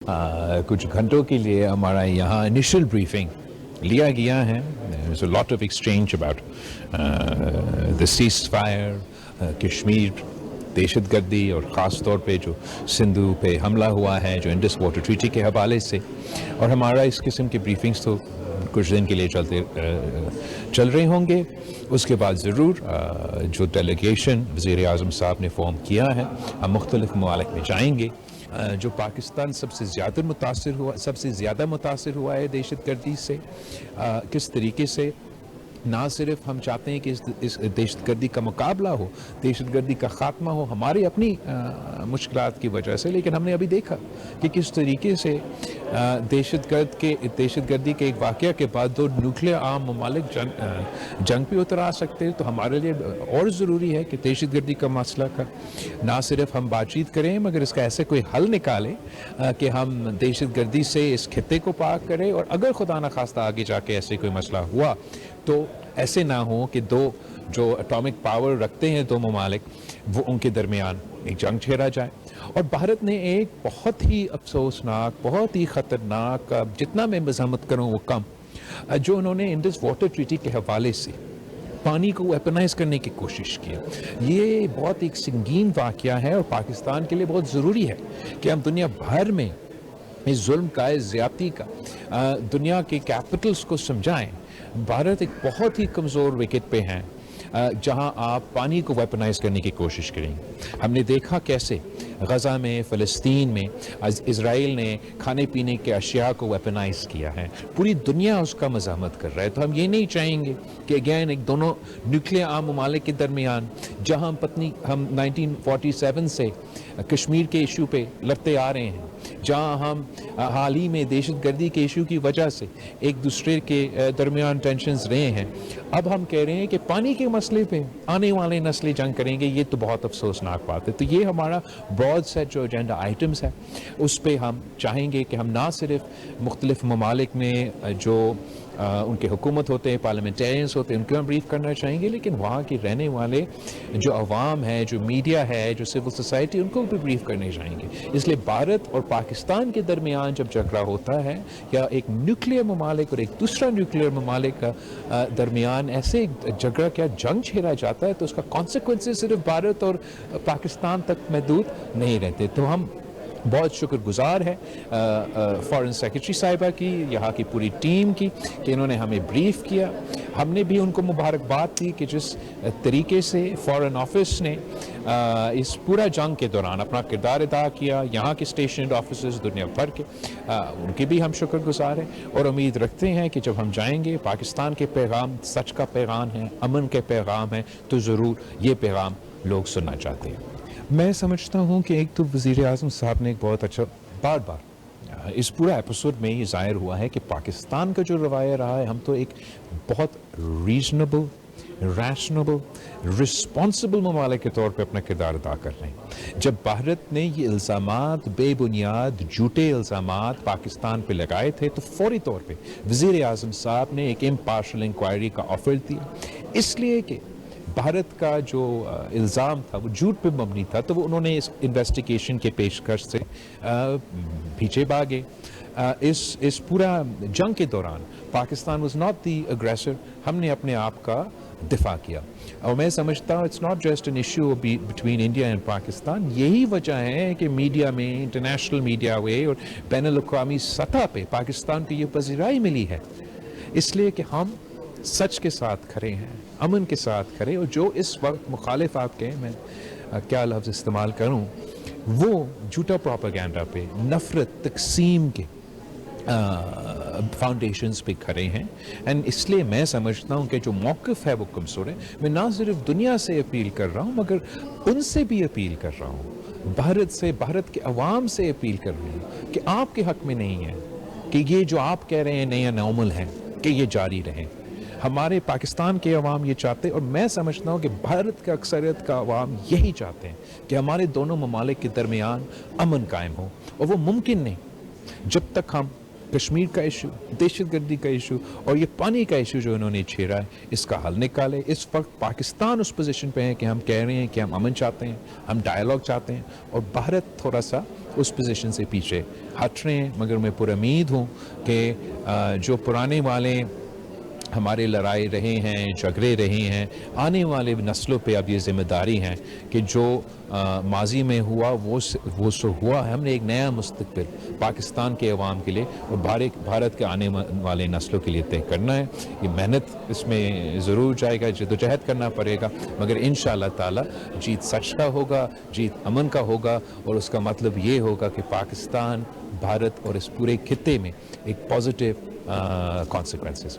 کچھ گھنٹوں کے لیے ہمارا یہاں انیشل بریفنگ لیا گیا ہے. There's a lot of exchange about the ceasefire, Kashmir, دہشت گردی اور خاص طور پہ جو سندھو پہ حملہ ہوا ہے جو انڈس واٹر ٹریٹی کے حوالے سے. اور ہمارا اس قسم کے بریفنگز تو کچھ دن کے لیے چل رہے ہوں گے. اس کے بعد ضرور جو ڈیلیگیشن وزیر اعظم صاحب نے فارم کیا ہے ہم مختلف ممالک میں جائیں گے. جو پاکستان سب سے زیادہ متاثر ہوا ہے دہشت گردی سے, کس طریقے سے نہ صرف ہم چاہتے ہیں کہ اس دہشت گردی کا مقابلہ ہو, دہشت گردی کا خاتمہ ہو ہماری اپنی مشکلات کی وجہ سے, لیکن ہم نے ابھی دیکھا کہ کس طریقے سے دہشت گردی کے ایک واقعہ کے بعد دو نیوکلیئر عام ممالک جنگ پہ اتر آ سکتے ہیں. تو ہمارے لیے اور ضروری ہے کہ دہشت گردی کا مسئلہ کا نہ صرف ہم بات چیت کریں مگر اس کا ایسے کوئی حل نکالیں کہ ہم دہشت گردی سے اس خطے کو پاک کریں. اور اگر خدا نخواستہ آگے جا کے ایسے کوئی مسئلہ ہوا تو ایسے نہ ہو کہ دو جو اٹامک پاور رکھتے ہیں دو ممالک وہ ان کے درمیان ایک جنگ چھیڑا جائے. اور بھارت نے ایک بہت ہی افسوسناک, بہت ہی خطرناک, جتنا میں مذمت کروں وہ کم, جو انہوں نے انڈس واٹر ٹریٹی کے حوالے سے پانی کو ویپنائز کرنے کی کوشش کی. یہ بہت ایک سنگین واقعہ ہے اور پاکستان کے لیے بہت ضروری ہے کہ ہم دنیا بھر میں اس ظلم کا, اس زیادتی کا دنیا کے کیپٹلز کو سمجھائیں. بھارت ایک بہت ہی کمزور وکٹ پہ ہیں جہاں آپ پانی کو ویپنائز کرنے کی کوشش کریں. ہم نے دیکھا کیسے غزہ میں, فلسطین میں اسرائیل نے کھانے پینے کے اشیاء کو ویپنائز کیا ہے. پوری دنیا اس کا مزاحمت کر رہا ہے. تو ہم یہ نہیں چاہیں گے کہ اگین ایک دونوں نیوکلیئر عام ممالک کے درمیان, جہاں ہم 1947 سے کشمیر کے ایشو پہ لڑتے آ رہے ہیں, جہاں ہم حال ہی میں دہشت گردی کے ایشو کی وجہ سے ایک دوسرے کے درمیان ٹینشنز رہے ہیں, اب ہم کہہ رہے ہیں کہ پانی کے مسئلے پہ آنے والے نسلیں جنگ کریں گے. یہ تو بہت افسوسناک بات ہے. تو یہ ہمارا براڈ سیٹ جو ایجنڈا آئٹمز ہے اس پہ ہم چاہیں گے کہ ہم نہ صرف مختلف ممالک میں جو ان کے حکومت ہوتے ہیں, پارلیمنٹیرینز ہوتے ہیں, ان کو ہم بریف کرنا چاہیں گے, لیکن وہاں کے رہنے والے جو عوام ہے, جو میڈیا ہے, جو سول سوسائٹی, ان کو بھی بریف کرنے چاہیں گے. اس لیے بھارت اور پاکستان کے درمیان جب جھگڑا ہوتا ہے یا ایک نیوکلیئر ممالک اور ایک دوسرا نیوکلیئر ممالک کا درمیان ایسے جھگڑا کیا جنگ چھیڑا جاتا ہے تو اس کا کانسیکوینسز صرف بھارت اور پاکستان تک محدود نہیں رہتے. تو ہم بہت شکر گزار ہے فارن سیکرٹری صاحبہ کی, یہاں کی پوری ٹیم کی, کہ انہوں نے ہمیں بریف کیا. ہم نے بھی ان کو مبارکباد دی کہ جس طریقے سے فارن آفس نے اس پورا جنگ کے دوران اپنا کردار ادا کیا, یہاں کے اسٹیشنڈ آفیسرز دنیا بھر کے, ان کے بھی ہم شکر گزار ہیں. اور امید رکھتے ہیں کہ جب ہم جائیں گے پاکستان کے پیغام سچ کا پیغام ہے, امن کے پیغام ہے, تو ضرور یہ پیغام لوگ سننا چاہتے ہیں. میں سمجھتا ہوں کہ ایک تو وزیر اعظم صاحب نے ایک بہت اچھا, بار بار اس پورا ایپیسوڈ میں یہ ظاہر ہوا ہے کہ پاکستان کا جو رویہ رہا ہے, ہم تو ایک بہت ریزنیبل, ریشنیبل, رسپانسبل ممالک کے طور پہ اپنا کردار ادا کر رہے ہیں. جب بھارت نے یہ الزامات, بے بنیاد جھوٹے الزامات پاکستان پہ لگائے تھے تو فوری طور پہ وزیر اعظم صاحب نے ایک امپارشل انکوائری کا آفر دیا, اس لیے کہ بھارت کا جو الزام تھا وہ جھوٹ پہ مبنی تھا. تو وہ انہوں نے اس انویسٹیگیشن کے پیشکش سے پیچھے بھاگے. اس پورا جنگ کے دوران Pakistan was not the aggressor, ہم نے اپنے آپ کا دفاع کیا. اور میں سمجھتا ہوں it's not just an issue between India and Pakistan. یہی وجہ ہے کہ میڈیا میں, انٹرنیشنل میڈیا میں اور بین الاقوامی سطح پہ پاکستان کو یہ پذیرائی ملی ہے, اس لیے کہ ہم سچ کے ساتھ کھڑے ہیں, امن کے ساتھ کھڑے. اور جو اس وقت مخالف آپ کے, میں کیا لفظ استعمال کروں, وہ جھوٹا پروپیگنڈا پہ, نفرت, تقسیم کے فاؤنڈیشنز پہ کھڑے ہیں. اینڈ اس لیے میں سمجھتا ہوں کہ جو موقف ہے وہ کمزور ہے. میں نہ صرف دنیا سے اپیل کر رہا ہوں مگر ان سے بھی اپیل کر رہا ہوں, بھارت سے, بھارت کے عوام سے اپیل کر رہا ہوں کہ آپ کے حق میں نہیں ہے کہ یہ جو آپ کہہ رہے ہیں نیا نارمل ہے کہ یہ جاری رہے. ہمارے پاکستان کے عوام یہ چاہتے ہیں, اور میں سمجھتا ہوں کہ بھارت کا اکثریت کا عوام یہی چاہتے ہیں کہ ہمارے دونوں ممالک کے درمیان امن قائم ہو. اور وہ ممکن نہیں جب تک ہم کشمیر کا ایشو, دہشت گردی کا ایشو اور یہ پانی کا ایشو جو انہوں نے چھیڑا ہے اس کا حل نکالے. اس وقت پاکستان اس پوزیشن پہ ہے کہ ہم کہہ رہے ہیں کہ ہم امن چاہتے ہیں, ہم ڈائیلاگ چاہتے ہیں, اور بھارت تھوڑا سا اس پوزیشن سے پیچھے ہٹ رہے ہیں، مگر میں پر امید ہوں کہ جو پرانے والے ہمارے لڑائی رہے ہیں، جھگڑے رہے ہیں، آنے والے نسلوں پہ اب یہ ذمہ داری ہے کہ جو ماضی میں ہوا وہ سو ہوا ہے. ہم نے ایک نیا مستقبل پاکستان کے عوام کے لیے اور بھارت کے آنے والے نسلوں کے لیے طے کرنا ہے. یہ محنت اس میں ضرور جائے گا، جدوجہد کرنا پڑے گا، مگر انشاءاللہ تعالی جیت سچ کا ہوگا، جیت امن کا ہوگا، اور اس کا مطلب یہ ہوگا کہ پاکستان، بھارت اور اس پورے خطے میں ایک پازیٹیو کانسیکوینسز.